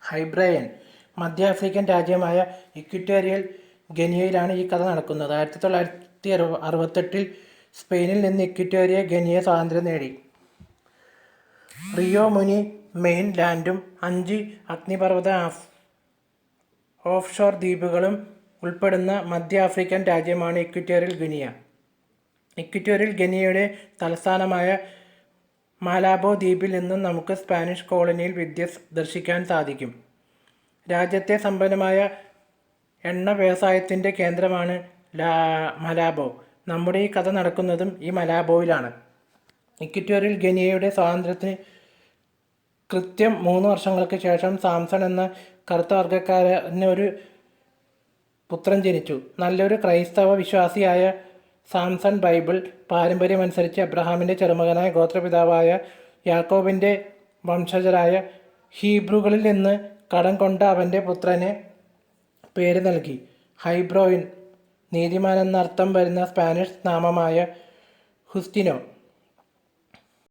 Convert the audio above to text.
ഹൈബ്രയൻ മധ്യ-ആഫ്രിക്കൻ രാജ്യമായ ഇക്വറ്റോറിയൽ ഗിനിയയിലാണ് ഈ കഥ നടക്കുന്നത്. 1968 സ്പെയിനിൽ നിന്ന് ഇക്വറ്റോറിയൽ ഗിനിയ സ്വാതന്ത്ര്യം നേടി. റിയോ മുനി മെയിൻ ലാൻഡും 5 അഗ്നിപർവ്വത ഓഫ്ഷോർ ദ്വീപുകളും ഉൾപ്പെടുന്ന മധ്യ-ആഫ്രിക്കൻ രാജ്യമാണ് ഇക്വറ്റോറിയൽ ഗിനിയ. ഇക്വറ്റോറിയൽ ഗിനിയയുടെ തലസ്ഥാനമായ മാലാബോ ദ്വീപിൽ നിന്നും നമുക്ക് സ്പാനിഷ് കോളനിയിൽ വിദ്യ ദർശിക്കാൻ സാധിക്കും. രാജ്യത്തെ സമ്പന്നമായ എണ്ണ വ്യവസായത്തിൻ്റെ കേന്ദ്രമാണ് മലാബോ. നമ്മുടെ ഈ കഥ നടക്കുന്നതും ഈ മലാബോയിലാണ്. ഇക്വറ്റോറിയൽ ഗിനിയയുടെ സ്വാതന്ത്ര്യത്തിന് കൃത്യം 3 വർഷങ്ങൾക്ക് ശേഷം സാംസൺ എന്ന കറുത്ത വർഗ്ഗക്കാരന് ഒരു പുത്രൻ ജനിച്ചു. നല്ലൊരു ക്രൈസ്തവ വിശ്വാസിയായ സാംസൺ ബൈബിൾ പാരമ്പര്യമനുസരിച്ച് അബ്രഹാമിൻ്റെ ചെറുമകനായ ഗോത്രപിതാവായ യാക്കോബിൻ്റെ വംശജരായ ഹീബ്രുകളിൽ നിന്ന് കടം കൊണ്ട അവൻ്റെ പുത്രന് പേര് നൽകി ഹൈബ്രോയിൻ. നീതിമാൻ എന്നർത്ഥം വരുന്ന സ്പാനിഷ് നാമമായ ഹുസ്റ്റിനോ.